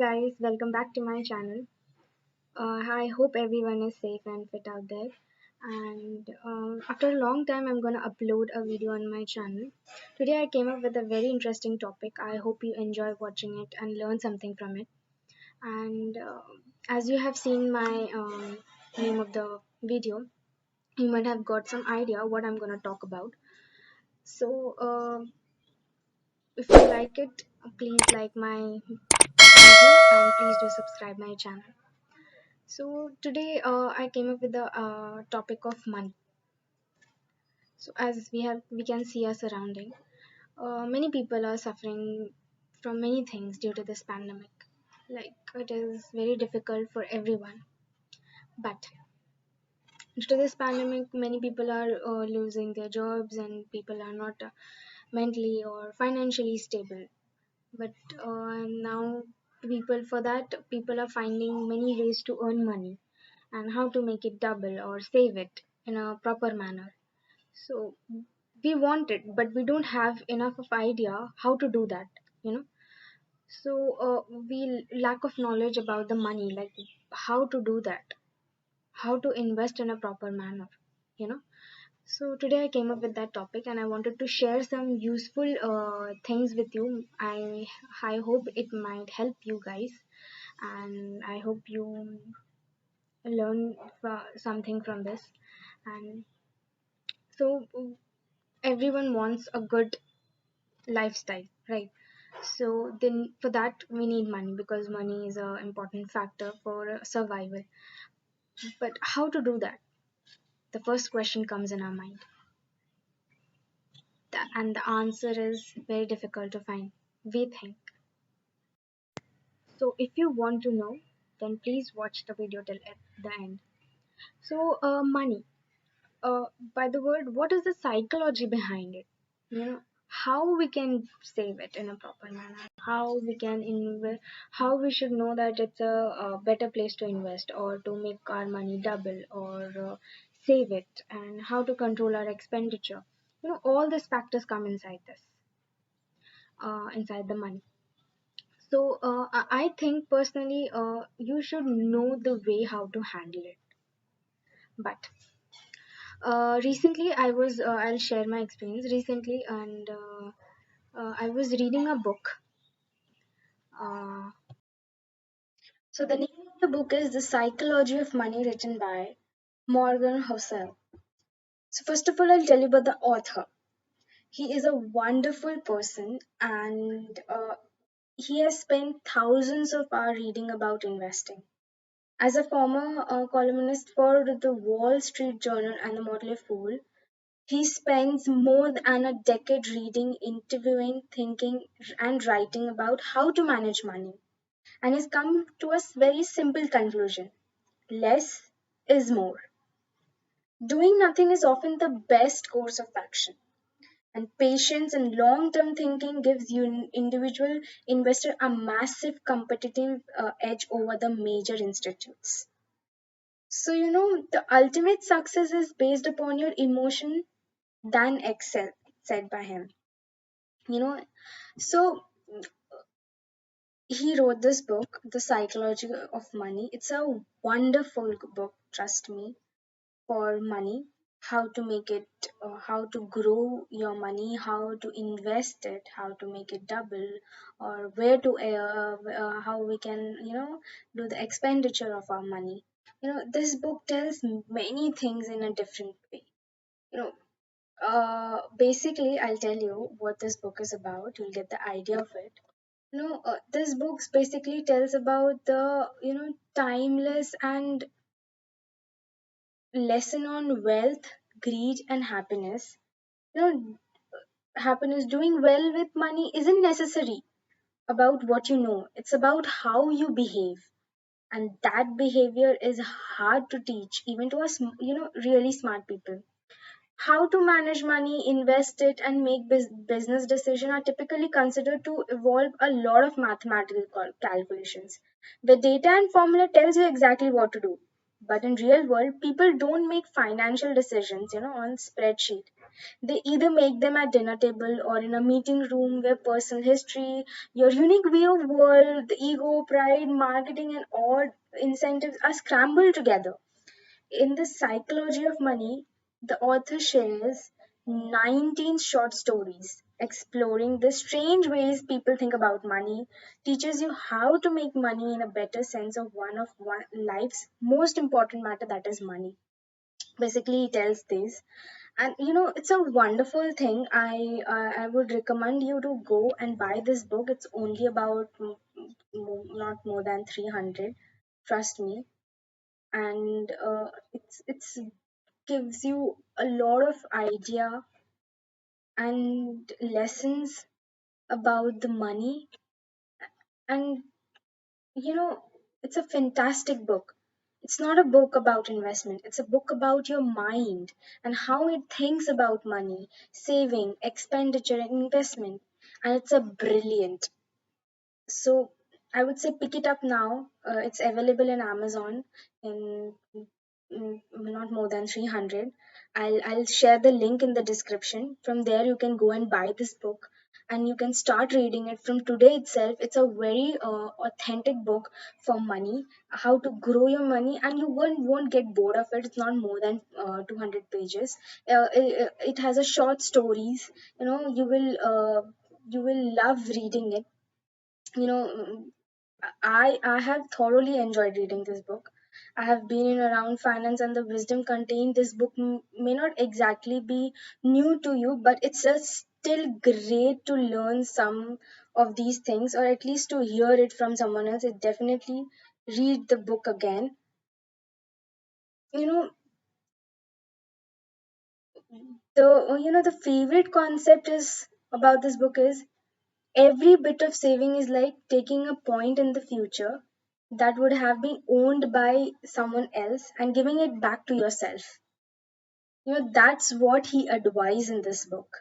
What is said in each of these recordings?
guys, welcome back to my channel. I hope everyone is safe and fit out there. And after a long time, I'm gonna upload a video on my channel. Today, I came up with a very interesting topic. I hope you enjoy watching it and learn something from it. And as you have seen my name of the video, you might have got some idea what I'm gonna talk about. So, if you like it, please like my video and please do subscribe my channel. So today I came up with the topic of money. So as we can see our surrounding, many people are suffering from many things due to this pandemic. Like it is very difficult for everyone. But due to this pandemic, many people are losing their jobs and people are not mentally or financially stable. But now people are finding many ways to earn money and how to make it double or save it in a proper manner. So we want it, but we don't have enough of idea how to do that, you know. So we lack of knowledge about the money, like how to do that, how to invest in a proper manner, you know. So today I came up with that topic, and I wanted to share some useful things with you. I hope it might help you guys, and I hope you learn something from this. And so everyone wants a good lifestyle, right? So then for that we need money because money is an important factor for survival. But how to do that? The first question comes in our mind. And the answer is very difficult to find. We think. So if you want to know, then please watch the video till at the end. So money. By the word, what is the psychology behind it? You know, how we can save it in a proper manner, how we can invest, how we should know that it's a better place to invest or to make our money double or save it, and how to control our expenditure. You know, all these factors come inside this, inside the money. So I think personally, you should know the way how to handle it. But recently I'll share my experience recently, and I was reading a book. Uh, so the name of the book is The Psychology of Money, written by Morgan Housel. So first of all, I'll tell you about the author. He is a wonderful person, and he has spent thousands of hours reading about investing. As a former columnist for the Wall Street Journal and the Motley Fool, he spends more than a decade reading, interviewing, thinking, and writing about how to manage money, and has come to a very simple conclusion: less is more. Doing nothing is often the best course of action, and patience and long-term thinking gives you individual investor a massive competitive edge over the major institutes. So the ultimate success is based upon your emotion than excel, said by him. You know, so he wrote this book, The Psychology of Money. It's a wonderful book, trust me, for money. How to make it, how to grow your money, how to invest it, how to make it double, or where to, how we can, do the expenditure of our money. This book tells many things in a different way. You know, Basically, I'll tell you what this book is about. You'll get the idea of it. This book basically tells about the timeless and lesson on wealth, greed, and happiness. You know, Happiness, doing well with money isn't necessary about what you know. It's about how you behave, and that behavior is hard to teach even to us, really smart people. How to manage money, invest it, and make business decisions are typically considered to involve a lot of mathematical calculations. The data and formula tells you exactly what to do. But in real world, people don't make financial decisions, on spreadsheet. They either make them at dinner table or in a meeting room where personal history, your unique view of world, the ego, pride, marketing, and all incentives are scrambled together. In the psychology of money, the author shares 19 short stories exploring the strange ways people think about money, teaches you how to make money in a better sense of one life's most important matter, that is money. Basically, he tells this, and it's a wonderful thing. I would recommend you to go and buy this book. It's only about not more than 300. Trust me. And it's gives you a lot of idea and lessons about the money. And you know it's a fantastic book. It's not a book about investment, it's a book about your mind and how it thinks about money, saving, expenditure, and investment. And it's a brilliant. So I would say pick it up now. It's available in Amazon in not more than 300. I'll share the link in the description. From there you can go and buy this book and you can start reading it from today itself. It's a very authentic book for money, how to grow your money, and you won't get bored of it. It's not more than 200 pages. It has a short stories. You will love reading it. you know mm, I have thoroughly enjoyed reading this book. I have been in around finance, and the wisdom contained this book may not exactly be new to you, but it's still great to learn some of these things, or at least to hear it from someone else. It definitely read the book again. You know the favorite concept is about this book is every bit of saving is like taking a point in the future that would have been owned by someone else and giving it back to yourself. That's what he advised in this book.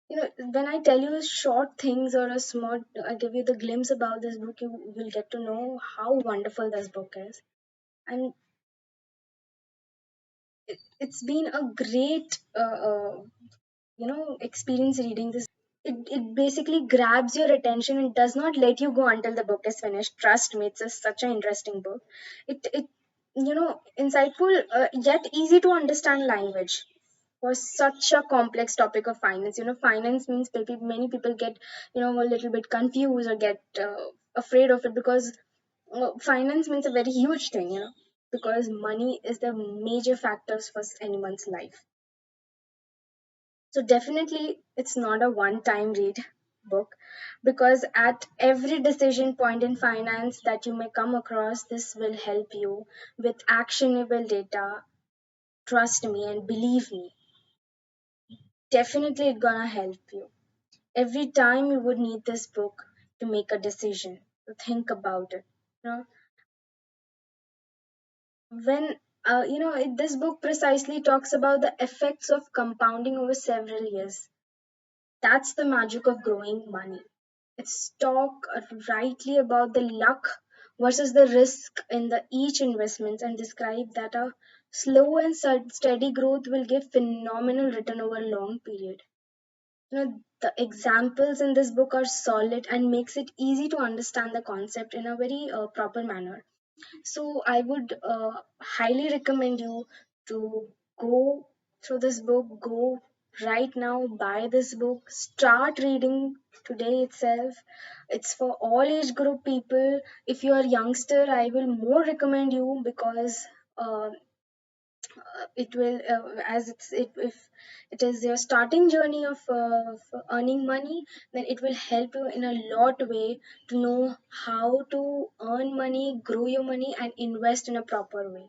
When I tell you short things or a small, I give you the glimpse about this book, you will get to know how wonderful this book is. And it's been a great, experience reading this. It basically grabs your attention and does not let you go until the book is finished. Trust me, it's such an interesting book. It insightful, yet easy to understand language for such a complex topic of finance. Finance means many people get a little bit confused or get afraid of it, because finance means a very huge thing, because money is the major factors for anyone's life. So definitely it's not a one time read book, because at every decision point in finance that you may come across, this will help you with actionable data. Trust me and believe me, definitely it's gonna help you. Every time you would need this book to make a decision, to think about it. You know, when this book precisely talks about the effects of compounding over several years. That's the magic of growing money. It's talk rightly about the luck versus the risk in the each investments, and describe that a slow and steady growth will give phenomenal return over a long period. The examples in this book are solid and makes it easy to understand the concept in a very proper manner. So I would highly recommend you to go through this book, go right now, buy this book, start reading today itself. It's for all age group people. If you are youngster, I will more recommend you, because uh, it will as if it is your starting journey of earning money, then it will help you in a lot way to know how to earn money, grow your money, and invest in a proper way.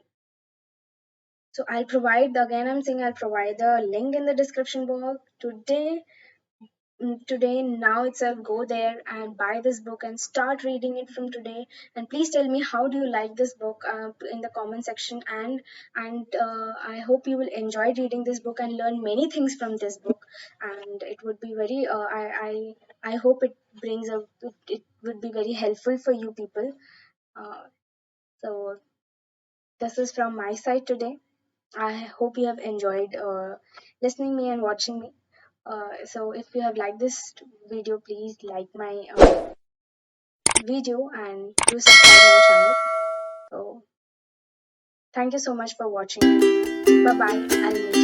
So I'll provide, again I'm saying, I'll provide the link in the description box today. Now itself, go there and buy this book and start reading it from today. And please tell me how do you like this book in the comment section. And I hope you will enjoy reading this book and learn many things from this book. And it would be very I hope it brings a it would be very helpful for you people. uh, so this is from my side today. I hope you have enjoyed listening me and watching me. So if you have liked this video, please like my video and do subscribe my channel. So thank you so much for watching. Bye bye. I'll meet